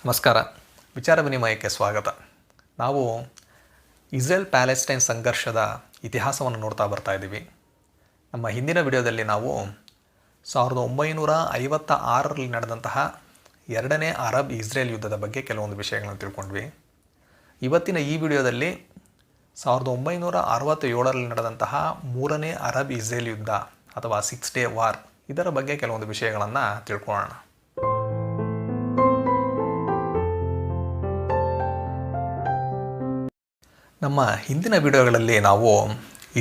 ನಮಸ್ಕಾರ. ವಿಚಾರ ವಿನಿಮಯಕ್ಕೆ ಸ್ವಾಗತ. ನಾವು ಇಸ್ರೇಲ್ ಪ್ಯಾಲೆಸ್ಟೈನ್ ಸಂಘರ್ಷದ ಇತಿಹಾಸವನ್ನು ನೋಡ್ತಾ ಬರ್ತಾ ಇದ್ದೀವಿ. ನಮ್ಮ ಹಿಂದಿನ ವಿಡಿಯೋದಲ್ಲಿ ನಾವು 1956ರಲ್ಲಿ ನಡೆದಂತಹ ಎರಡನೇ ಅರಬ್ ಇಸ್ರೇಲ್ ಯುದ್ಧದ ಬಗ್ಗೆ ಕೆಲವೊಂದು ವಿಷಯಗಳನ್ನು ತಿಳ್ಕೊಂಡ್ವಿ. ಇವತ್ತಿನ ಈ ವಿಡಿಯೋದಲ್ಲಿ 1967ರಲ್ಲಿ ನಡೆದಂತಹ ಮೂರನೇ ಅರಬ್ ಇಸ್ರೇಲ್ ಯುದ್ಧ ಅಥವಾ 6 ಡೇ ವಾರ್ ಇದರ ಬಗ್ಗೆ ಕೆಲವೊಂದು ವಿಷಯಗಳನ್ನು ತಿಳ್ಕೊಳ್ಳೋಣ. ನಮ್ಮ ಹಿಂದಿನ ವಿಡಿಯೋಗಳಲ್ಲಿ ನಾವು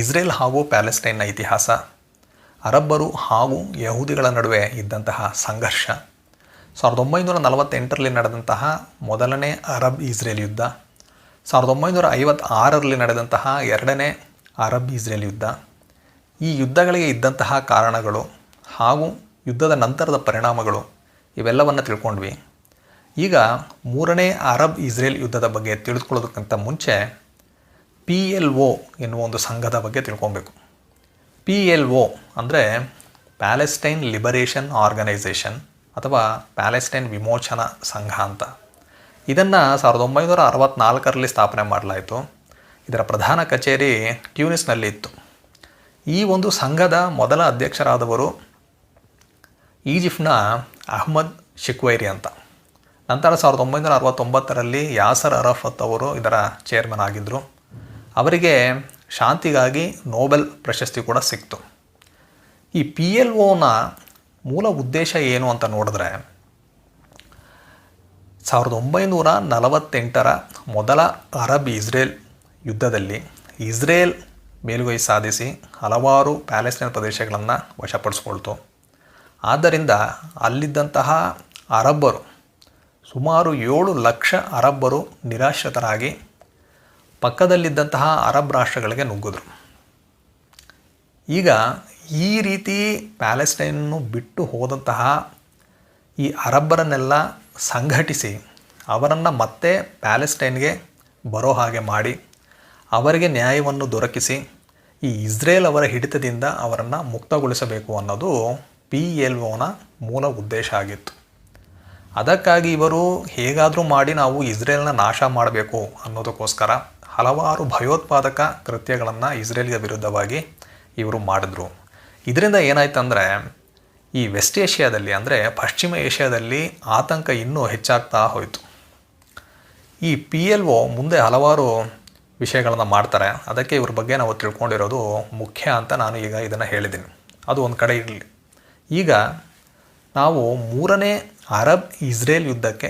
ಇಸ್ರೇಲ್ ಹಾಗೂ ಪ್ಯಾಲೆಸ್ಟೈನ್ನ ಇತಿಹಾಸ, ಅರಬ್ಬರು ಹಾಗೂ ಯಹೂದಿಗಳ ನಡುವೆ ಇದ್ದಂತಹ ಸಂಘರ್ಷ, 1948ರಲ್ಲಿ ನಡೆದಂತಹ ಮೊದಲನೇ ಅರಬ್ ಇಸ್ರೇಲ್ ಯುದ್ಧ, 1956ರಲ್ಲಿ ನಡೆದಂತಹ ಎರಡನೇ ಅರಬ್ ಇಸ್ರೇಲ್ ಯುದ್ಧ, ಈ ಯುದ್ಧಗಳಿಗೆ ಇದ್ದಂತಹ ಕಾರಣಗಳು ಹಾಗೂ ಯುದ್ಧದ ನಂತರದ ಪರಿಣಾಮಗಳು ಇವೆಲ್ಲವನ್ನು ತಿಳ್ಕೊಂಡ್ವಿ. ಈಗ ಮೂರನೇ ಅರಬ್ ಇಸ್ರೇಲ್ ಯುದ್ಧದ ಬಗ್ಗೆ ತಿಳಿದುಕೊಳ್ಳೋದಕ್ಕಿಂತ ಮುಂಚೆ PLO ಎನ್ನುವ ಒಂದು ಸಂಘದ ಬಗ್ಗೆ ತಿಳ್ಕೊಬೇಕು. PLO ಅಂದರೆ ಪ್ಯಾಲೆಸ್ಟೈನ್ ಲಿಬರೇಷನ್ ಆರ್ಗನೈಸೇಷನ್ ಅಥವಾ ಪ್ಯಾಲೆಸ್ಟೈನ್ ವಿಮೋಚನಾ ಸಂಘ ಅಂತ. ಇದನ್ನು 1964ರಲ್ಲಿ ಸ್ಥಾಪನೆ ಮಾಡಲಾಯಿತು. ಇದರ ಪ್ರಧಾನ ಕಚೇರಿ ಟ್ಯೂನಿಸ್ನಲ್ಲಿ ಇತ್ತು. ಈ ಒಂದು ಸಂಘದ ಮೊದಲ ಅಧ್ಯಕ್ಷರಾದವರು ಈಜಿಪ್ಟ್ನ ಅಹ್ಮದ್ ಶಿಕ್ವೈರಿ ಅಂತ. ನಂತರ 1969ರಲ್ಲಿ ಯಾಸರ್ ಅರಫತ್ ಅವರು ಇದರ ಚೇರ್ಮನ್ ಆಗಿದ್ದರು. ಅವರಿಗೆ ಶಾಂತಿಗಾಗಿ ನೋಬೆಲ್ ಪ್ರಶಸ್ತಿ ಕೂಡ ಸಿಕ್ತು. ಈ PLOನ ಮೂಲ ಉದ್ದೇಶ ಏನು ಅಂತ ನೋಡಿದ್ರೆ, 1948ರ ಮೊದಲ ಅರಬ್ ಇಸ್ರೇಲ್ ಯುದ್ಧದಲ್ಲಿ ಇಸ್ರೇಲ್ ಮೇಲುಗೈ ಸಾಧಿಸಿ ಹಲವಾರು ಪ್ಯಾಲೆಸ್ಟೈನ್ ಪ್ರದೇಶಗಳನ್ನು ವಶಪಡಿಸ್ಕೊಳ್ತು. ಆದ್ದರಿಂದ ಅಲ್ಲಿದ್ದಂತಹ ಅರಬ್ಬರು ಸುಮಾರು 7 ಲಕ್ಷ ಅರಬ್ಬರು ನಿರಾಶ್ರಿತರಾಗಿ ಪಕ್ಕದಲ್ಲಿದ್ದಂತಹ ಅರಬ್ ರಾಷ್ಟ್ರಗಳಿಗೆ ನುಗ್ಗಿದ್ರು. ಈಗ ಈ ರೀತಿ ಪ್ಯಾಲೆಸ್ಟೈನನ್ನು ಬಿಟ್ಟು ಹೋದಂತಹ ಈ ಅರಬ್ಬರನ್ನೆಲ್ಲ ಸಂಘಟಿಸಿ ಅವರನ್ನು ಮತ್ತೆ ಪ್ಯಾಲೆಸ್ಟೈನ್ಗೆ ಬರೋ ಹಾಗೆ ಮಾಡಿ ಅವರಿಗೆ ನ್ಯಾಯವನ್ನು ದೊರಕಿಸಿ ಈ ಇಸ್ರೇಲ್ ಅವರ ಹಿಡಿತದಿಂದ ಅವರನ್ನು ಮುಕ್ತಗೊಳಿಸಬೇಕು ಅನ್ನೋದು PLOನ ಮೂಲ ಉದ್ದೇಶ ಆಗಿತ್ತು. ಅದಕ್ಕಾಗಿ ಇವರು ಹೇಗಾದರೂ ಮಾಡಿ ನಾವು ಇಸ್ರೇಲ್ನ ನಾಶ ಮಾಡಬೇಕು ಅನ್ನೋದಕ್ಕೋಸ್ಕರ ಹಲವಾರು ಭಯೋತ್ಪಾದಕ ಕೃತ್ಯಗಳನ್ನು ಇಸ್ರೇಲ್ಗೆ ವಿರುದ್ಧವಾಗಿ ಇವರು ಮಾಡಿದ್ರು. ಇದರಿಂದ ಏನಾಯ್ತಂದರೆ ಈ ವೆಸ್ಟ್ ಏಷ್ಯಾದಲ್ಲಿ ಅಂದರೆ ಪಶ್ಚಿಮ ಏಷ್ಯಾದಲ್ಲಿ ಆತಂಕ ಇನ್ನೂ ಹೆಚ್ಚಾಗ್ತಾ ಹೋಯಿತು. ಈ PLO ಮುಂದೆ ಹಲವಾರು ವಿಷಯಗಳನ್ನು ಮಾಡ್ತಾರೆ. ಅದಕ್ಕೆ ಇವ್ರ ಬಗ್ಗೆ ನಾವು ತಿಳ್ಕೊಂಡಿರೋದು ಮುಖ್ಯ ಅಂತ ನಾನು ಈಗ ಇದನ್ನು ಹೇಳಿದ್ದೀನಿ. ಅದು ಒಂದು ಕಡೆ ಇರಲಿ. ಈಗ ನಾವು ಮೂರನೇ ಅರಬ್ ಇಸ್ರೇಲ್ ಯುದ್ಧಕ್ಕೆ